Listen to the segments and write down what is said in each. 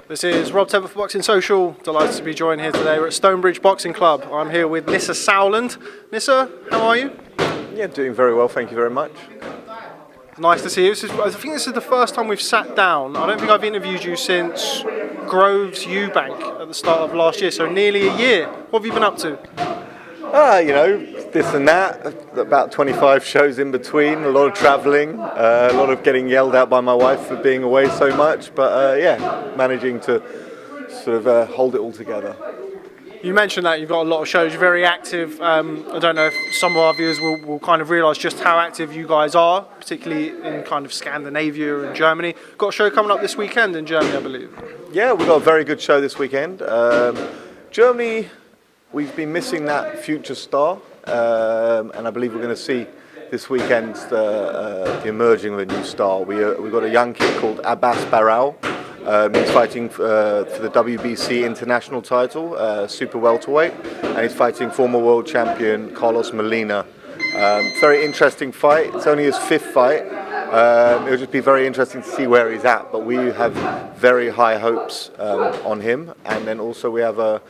This is Rob Tebbutt for Boxing Social. Delighted to be joined here today. We're at Stonebridge Boxing Club. I'm here with NISSE SAUERLAND. NISSE, how are you? Yeah, doing very well, thank you very much. Nice to see you. I think this is the first time we've sat down. I don't think I've interviewed you since GROVES-EUBANK at the start of last year, so nearly a year. What have you been up to? You know, this and that, about 25 shows in between, a lot of travelling, a lot of getting yelled at by my wife for being away so much, but yeah, managing to sort of hold it all together. You mentioned that you've got a lot of shows, you're very active. I don't know if some of our viewers will kind of realise just how active you guys are, particularly in kind of Scandinavia and Germany. Got a show coming up this weekend in Germany, I believe. Yeah, we've got a very good show this weekend. Germany, we've been missing that future star, and I believe we're going to see this weekend the emerging of a new star. We've got a young kid called Abbas Barral. He's fighting for the WBC international title, super welterweight, and he's fighting former world champion Carlos Molina. Very interesting fight. It's only his fifth fight. It'll just be very interesting to see where he's at, but we have very high hopes on him. And then also we have a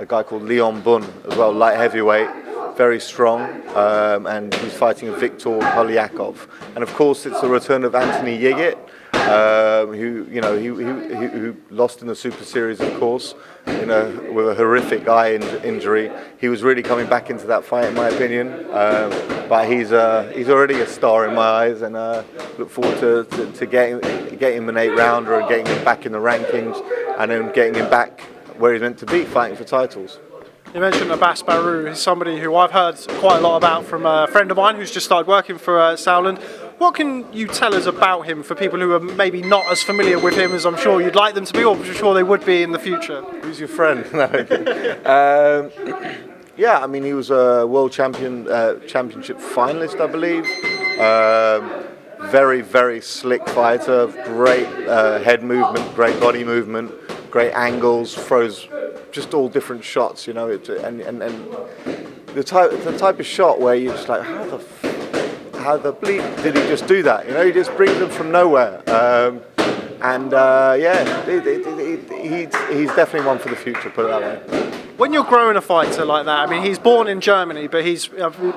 guy called Leon Bun as well, light heavyweight, very strong, and he's fighting Viktor Polyakov. And of course it's the return of Anthony Yigit, who lost in the Super Series, of course, with a horrific eye injury. He was really coming back into that fight, in my opinion. But he's already a star in my eyes, and look forward to getting him an 8-rounder and getting him back in the rankings, and then getting him back where he's meant to be, fighting for titles. You mentioned Abbas Barral. He's somebody who I've heard quite a lot about from a friend of mine who's just started working for Sauerland. What can you tell us about him for people who are maybe not as familiar with him as I'm sure you'd like them to be, or I'm sure they would be in the future? Who's your friend? Yeah, I mean, he was a world championship finalist, I believe. Very, very slick fighter, great head movement, great body movement, great angles, throws just all different shots, and the type of shot where you're just like, how the bleep did he just do that? He just brings them from nowhere. He's definitely one for the future, put it that way. When you're growing a fighter like that, I mean, he's born in Germany, but I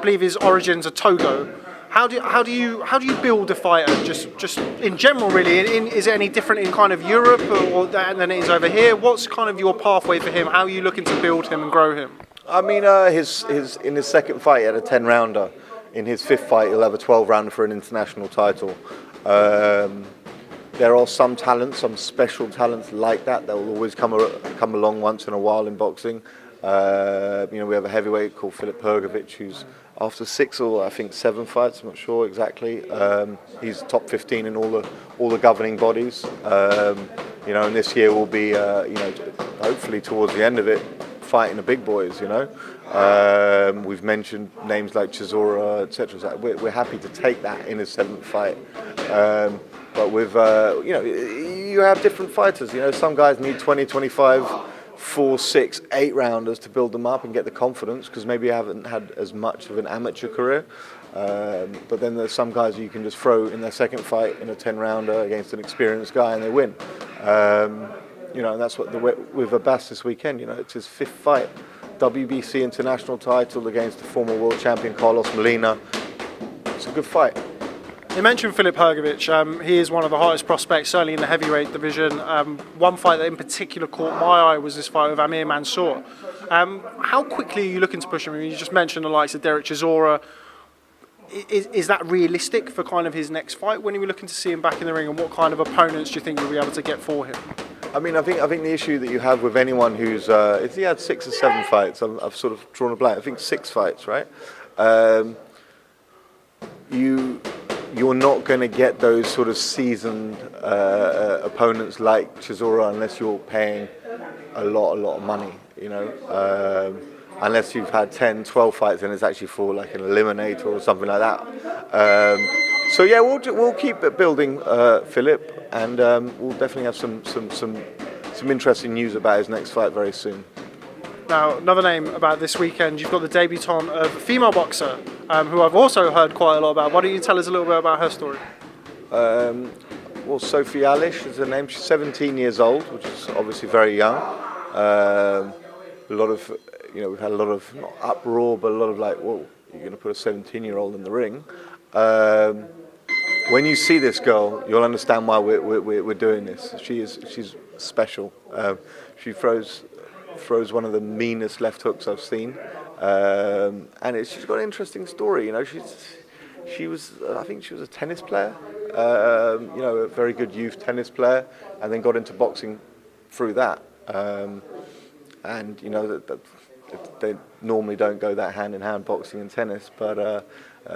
believe his origins are Togo. How do you build a fighter? Just in general, really. Is it any different in kind of Europe than it is over here? What's kind of your pathway for him? How are you looking to build him and grow him? I mean, in his second fight, he had a 10-rounder. In his fifth fight, he'll have a 12-rounder for an international title. There are some talents, some special talents like that will always come along once in a while in boxing. We have a heavyweight called HRGOVIC, who's after 6 or I think 7 fights, I'm not sure exactly. He's top 15 in all the governing bodies. And this year will be, hopefully towards the end of it, fighting the big boys. We've mentioned names like Chisora, etc. We're happy to take that in his 7th fight. But with you have different fighters. Some guys need 20, 25. 4, 6, 8 rounders to build them up and get the confidence, because maybe you haven't had as much of an amateur career. But then there's some guys you can just throw in their second fight in a 10-rounder against an experienced guy and they win. And that's what with Abbas this weekend. It's his 5th fight, WBC international title against the former world champion Carlos Molina. It's a good fight. You mentioned HRGOVIC. He is one of the hottest prospects, certainly in the heavyweight division. One fight that in particular caught my eye was this fight with Amir Mansour. How quickly are you looking to push him? I mean, you just mentioned the likes of Derek Chisora. Is that realistic for kind of his next fight? When are we looking to see him back in the ring, and what kind of opponents do you think you'll be able to get for him? I mean, I think the issue that you have with anyone who's if he had 6 or 7 fights, I've sort of drawn a blank. I think 6 fights, right? You're not going to get those sort of seasoned opponents like Chisora unless you're paying a lot of money, unless you've had 10, 12 fights and it's actually for like an eliminator or something like that. So yeah, we'll keep building Philip, and we'll definitely have some interesting news about his next fight very soon. Now, another name about this weekend, you've got the debutante of a female boxer, who I've also heard quite a lot about. Why don't you tell us a little bit about her story? well, Sophie Alish is her name. She's 17 years old, which is obviously very young. A lot of, we've had a lot of not uproar, but a lot of like, whoa, you're going to put a 17-year-old in the ring. When you see this girl, you'll understand why we're doing this. She's special. She throws one of the meanest left hooks I've seen, and she's got an interesting story. She was I think she was a tennis player, a very good youth tennis player, and then got into boxing through that. And that they normally don't go that hand in hand, boxing and tennis, but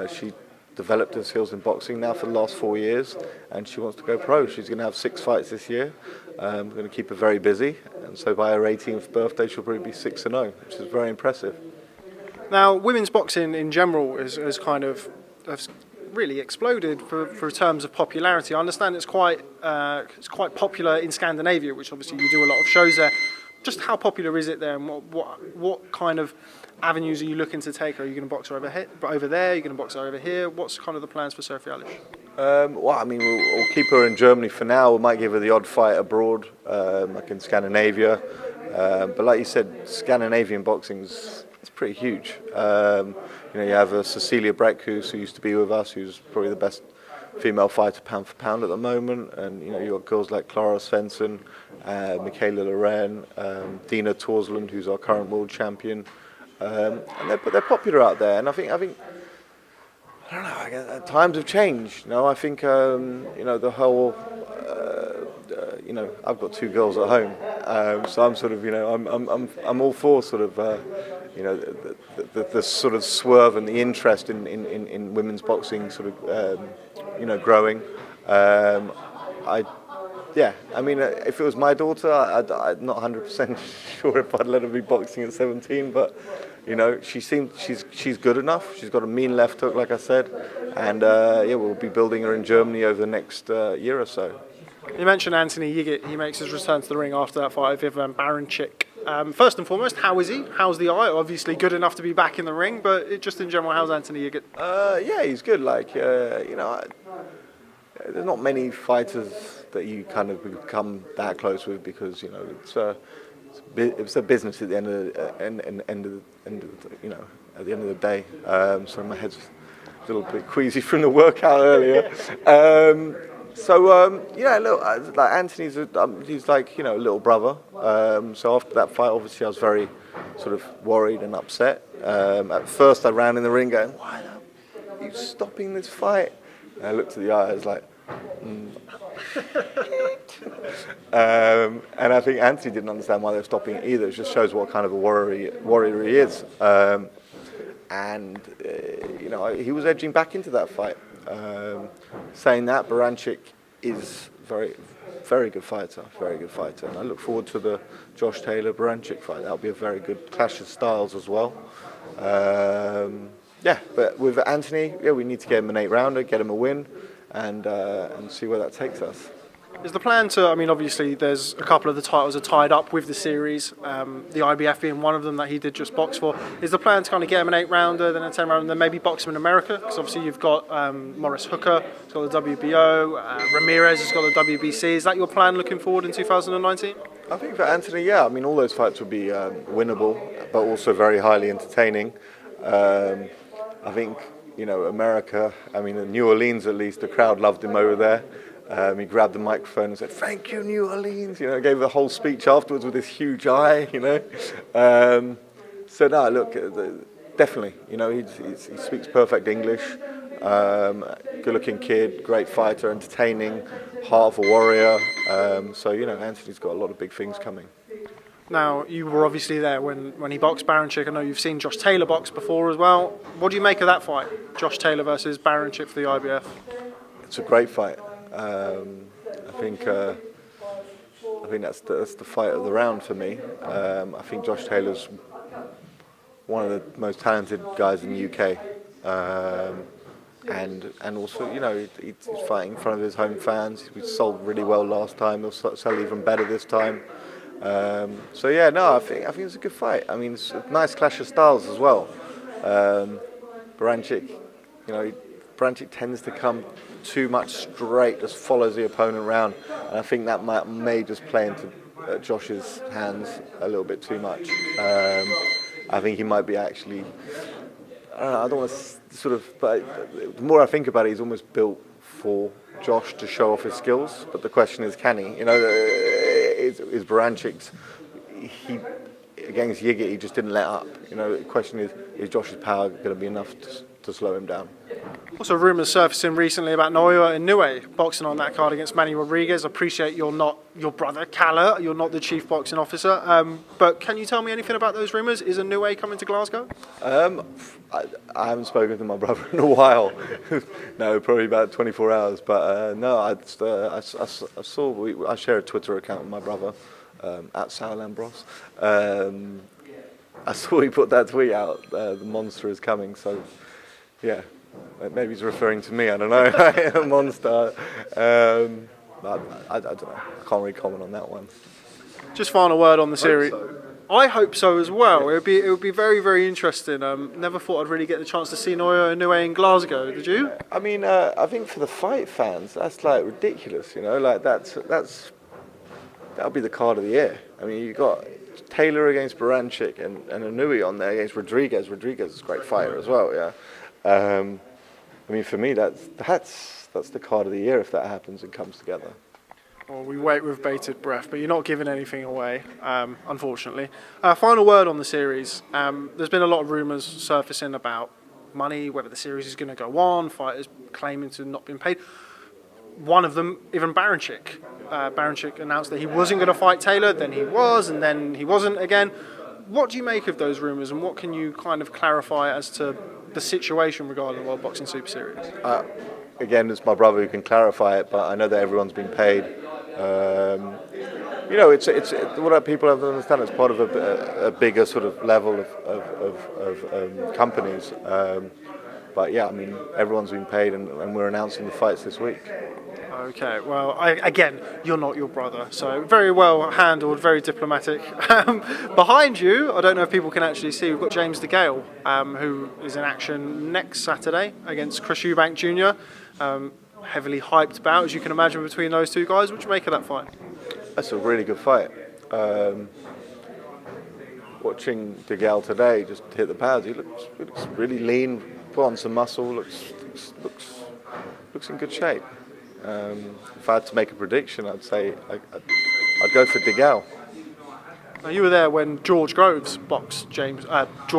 she developed her skills in boxing now for the last 4 years, and she wants to go pro. She's going to have 6 fights this year. We're going to keep her very busy, and so by her 18th birthday she'll probably be 6-0, which is very impressive. Now, women's boxing in general has really exploded for terms of popularity. I understand it's quite popular in Scandinavia, which obviously you do a lot of shows there. Just how popular is it there, and what kind of avenues are you looking to take? Are you going to box her over there? Are you going to box her over here? What's kind of the plans for Sophie Alish? Well, I mean, we'll keep her in Germany for now. We might give her the odd fight abroad, like in Scandinavia. But like you said, Scandinavian boxing is pretty huge. You have Cecilia Breck, who used to be with us, who's probably the best female fighter pound for pound at the moment, and you've got girls like Clara Svensson, Michaela Loren, Dina Torsland, who's our current world champion, and they're popular out there. And I think I don't know. Times have changed. I think the whole. I've got 2 girls at home, so I'm sort of I'm all for sort of the sort of swerve and the interest in women's boxing sort of growing. I mean, if it was my daughter, I'm not 100% sure if I'd let her be boxing at 17, but she's good enough. She's got a mean left hook, like I said, and we'll be building her in Germany over the next year or so. You mentioned Anthony Yiggett. He makes his return to the ring after that fight with Baranchyk. First and foremost, how is he? How's the eye? Obviously good enough to be back in the ring, but just in general, how's Anthony Yiggett? Yeah, he's good. There's not many fighters that you kind of become that close with, because it's a business at the end of the day. So my head's a little bit queasy from the workout earlier. Look, like Anthony's he's like a little brother. So after that fight, obviously I was very sort of worried and upset. At first I ran in the ring going, "Why are you stopping this fight?" And I looked at the eye, I was like, and I think Anthony didn't understand why they were stopping it either. It just shows what kind of a warrior he is. He was edging back into that fight. Saying that, Baranchyk is very good fighter, and I look forward to the Josh Taylor-Baranchyk fight. That'll be a very good clash of styles as well. But with Anthony, we need to get him an 8-rounder, get him a win, and see where that takes us. Is the plan to, obviously there's a couple of the titles are tied up with the series, the IBF being one of them that he did just box for. Is the plan to kind of get him an 8-rounder, then a 10-rounder, and then maybe box him in America? Because obviously you've got Morris Hooker, he's got the WBO, Ramirez has got the WBC. Is that your plan looking forward in 2019? I think for Anthony, all those fights will be winnable, but also very highly entertaining. I think, America, in New Orleans at least, the crowd loved him over there. He grabbed the microphone and said, "Thank you, New Orleans." Gave the whole speech afterwards with this huge eye. Definitely. He speaks perfect English. Good-looking kid, great fighter, entertaining, heart of a warrior. Anthony's got a lot of big things coming. Now, you were obviously there when he boxed Baranchyk. I know you've seen Josh Taylor box before as well. What do you make of that fight? Josh Taylor versus Baranchyk for the IBF. It's a great fight. I think that's the fight of the round for me. I think Josh Taylor's one of the most talented guys in the UK, and also he's fighting in front of his home fans. We sold really well last time. He'll sell even better this time. I think it's a good fight. It's a nice clash of styles as well. Baranchyk, Baranchyk tends to come too much straight, just follows the opponent around, and I think that may just play into Josh's hands a little bit too much. I think he might be actually, I don't know, I don't want to sort of, but the more I think about it, he's almost built for Josh to show off his skills, but the question is, can he? You know, is Baranchyk's, against Yiga, he just didn't let up. You know, the question is Josh's power going to be enough to slow him down? Also, rumours surfacing recently about INOUE boxing on that card against Manny Rodriguez. I appreciate you're not your brother, Calla, you're not the chief boxing officer, but can you tell me anything about those rumours? Is INOUE coming to Glasgow? I haven't spoken to my brother in a while. No, probably about 24 hours. But no, I saw. I share a Twitter account with my brother at Sauerland Bros. I saw he put that tweet out. The monster is coming. So yeah, maybe he's referring to me. I don't know. A monster. I don't know. I can't really comment on that one. Just final word on the series. I hope so as well. It would be very, very interesting. Never thought I'd really get the chance to see INOUE in Glasgow. Did you? I mean, I think for the fight fans, that's like ridiculous. You know, like that'll be the card of the year. I mean, you got Taylor against Baranchyk and INOUE on there against Rodriguez. Rodriguez is a great fighter as well. Yeah. I mean, for me, that's the card of the year if that happens and comes together. Well, we wait with bated breath, but you're not giving anything away, unfortunately. Final word on the series. There's been a lot of rumours surfacing about money, whether the series is going to go on, fighters claiming to not been paid. One of them, even Baranchyk. Baranchyk announced that he wasn't going to fight Taylor, then he was, and then he wasn't again. What do you make of those rumours, and what can you kind of clarify as to the situation regarding the World Boxing Super Series? Again, it's my brother who can clarify it, but I know that everyone's been paid. You know, it's what people have to understand. It's part of a bigger sort of level of companies. But yeah, I mean, everyone's been paid, and we're announcing the fights this week. Okay, well, again, you're not your brother, so very well handled, very diplomatic. Behind you, I don't know if people can actually see, we've got James DeGale, who is in action next Saturday against INOUE Jr. Heavily hyped bout, as you can imagine, between those two guys. What do you make of that fight? That's a really good fight. Watching DeGale today just hit the pads, he looks really lean, put on some muscle, looks in good shape. If I had to make a prediction, I'd say I'd go for DeGale. Now, you were there when George Groves boxed INOUE Jr.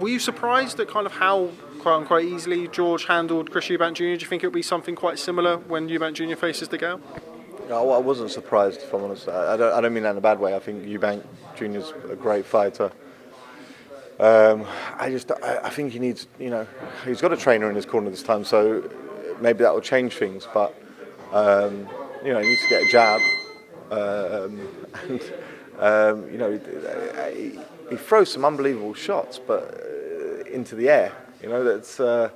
Were you surprised at kind of how quote-unquote easily George handled INOUE Jr.? Do you think it would be something quite similar when EUBANK Jr. faces DeGale? No, I wasn't surprised, if I'm honest. I don't mean that in a bad way. I think EUBANK Jr. is a great fighter. I think he needs, you know, he's got a trainer in his corner this time, so maybe that will change things. But you know, he needs to get a jab, and you know, he throws some unbelievable shots, but into the air. You know, that's you know,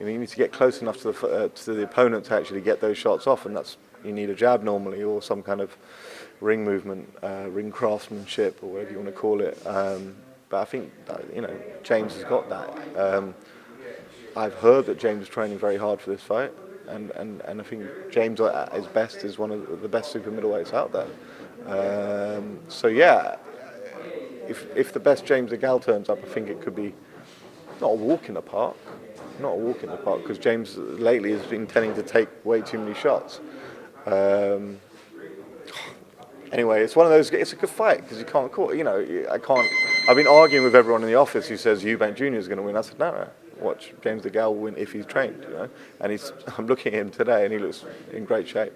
you need to get close enough to the opponent to actually get those shots off, and that's, you need a jab normally, or some kind of ring movement, ring craftsmanship, or whatever you want to call it. But I think that, you know, James has got that. I've heard that James is training very hard for this fight, and I think James at his best is one of the best super middleweights out there. So yeah, if the best James DeGale turns up, I think it could be not a walk in the park, because James lately has been tending to take way too many shots. Anyway, it's one of those. It's a good fight because you can't call. You know, I can't. I've been arguing with everyone in the office who says EUBANK Jr. is going to win. I said, no, watch James DeGale win if he's trained. You know, and I'm looking at him today, and he looks in great shape.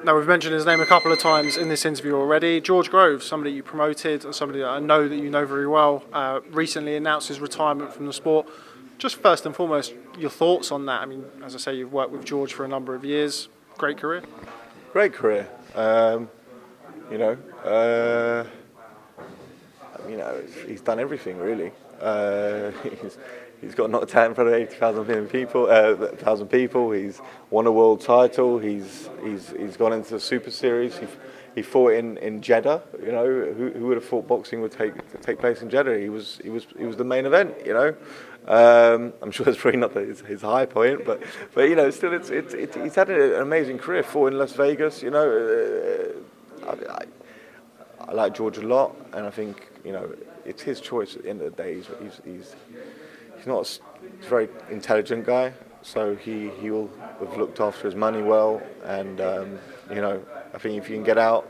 Now, we've mentioned his name a couple of times in this interview already. George Groves, somebody you promoted, somebody that I know that you know very well, recently announced his retirement from the sport. Just first and foremost, your thoughts on that? I mean, as I say, you've worked with George for a number of years. Great career. Great career. You know, he's done everything really. He's got knocked out in front of 80,000 people. He's won a world title. He's gone into the Super Series. He fought in Jeddah. You know, who would have thought boxing would take place in Jeddah? He was the main event. You know, I'm sure it's probably not his high point, but you know, still, he's had an amazing career. Fought in Las Vegas, you know. I like George a lot, and I think, you know, it's his choice at the end of the day. He's not a very intelligent guy, so he will have looked after his money well, and you know, I think if you can get out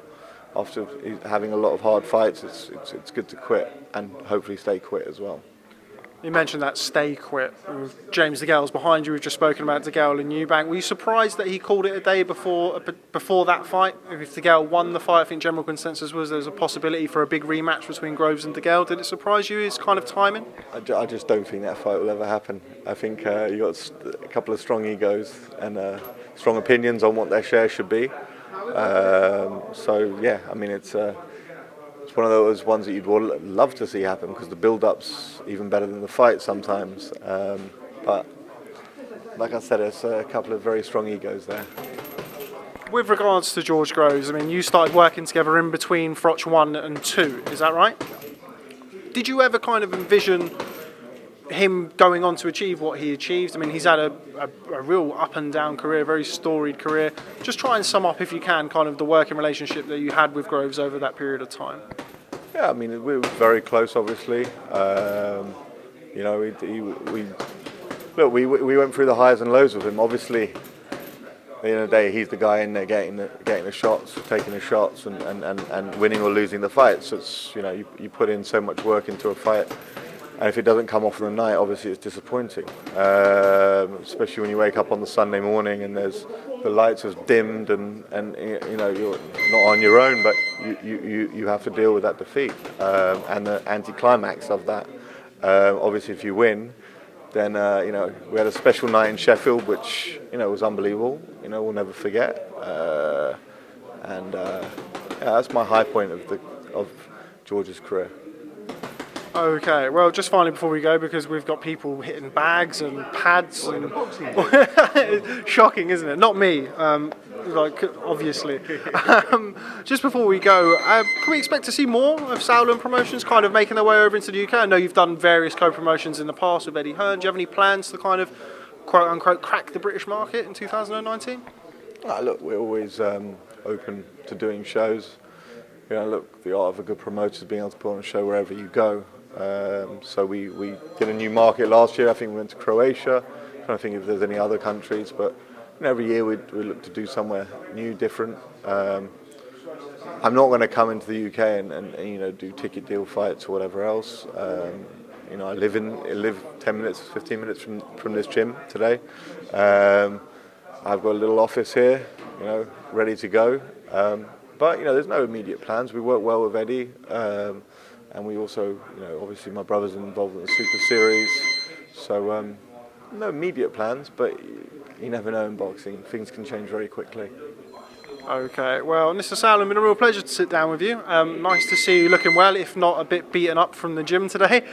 after having a lot of hard fights, it's good to quit, and hopefully stay quit as well. You mentioned that stay quit. James DeGale's behind you. We've just spoken about DeGale and Eubank. Were you surprised that he called it a day before that fight? If DeGale won the fight, I think general consensus was there was a possibility for a big rematch between Groves and DeGale. Did it surprise you, his kind of timing? I just don't think that fight will ever happen. I think you got a couple of strong egos and strong opinions on what their share should be. So yeah, I mean, it's one of those ones that you'd love to see happen, because the build-up's even better than the fight sometimes. But like I said, it's a couple of very strong egos there. With regards to George Groves, I mean, you started working together in between Froch 1 and 2, is that right? Did you ever kind of envision him going on to achieve what he achieved? I mean, he's had a real up and down career, very storied career. Just try and sum up, if you can, kind of the working relationship that you had with Groves over that period of time. Yeah, I mean, we were very close, obviously. You know, we went through the highs and lows with him. Obviously, at the end of the day, he's the guy in there getting the shots, taking the shots, and winning or losing the fights. So it's, you know, you put in so much work into a fight, and if it doesn't come off in the night, obviously it's disappointing. Especially when you wake up on the Sunday morning and the lights have dimmed, and you know, you're not on your own, but you have to deal with that defeat and the anticlimax of that. Obviously, if you win, then you know, we had a special night in Sheffield, which, you know, was unbelievable. You know, we'll never forget. And yeah, that's my high point of George's career. Okay, well, just finally before we go, because we've got people hitting bags and pads and shocking, isn't it? Not me, like, obviously. Just before we go, can we expect to see more of Sauerland promotions kind of making their way over into the UK? I know you've done various co-promotions in the past with Eddie Hearn. Do you have any plans to kind of, quote unquote, crack the British market in 2019? Look, we're always open to doing shows. You know, look, the art of a good promoter is being able to put on a show wherever you go. So we did a new market last year. I think we went to Croatia. I'm trying to think if there's any other countries, but, you know, every year we look to do somewhere new, different. I'm not going to come into the UK and you know, do ticket deal fights or whatever else. You know, I live 10 minutes, 15 minutes from this gym today. I've got a little office here, you know, ready to go. But, you know, there's no immediate plans. We work well with Eddie. And we also, you know, obviously my brother's involved in the Super Series, so no immediate plans, but you never know in boxing. Things can change very quickly. Okay, well, NISSE Sauerland, been a real pleasure to sit down with you. Nice to see you looking well, if not a bit beaten up from the gym today.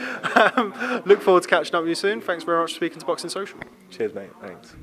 Look forward to catching up with you soon. Thanks very much for speaking to Boxing Social. Cheers, mate. Thanks.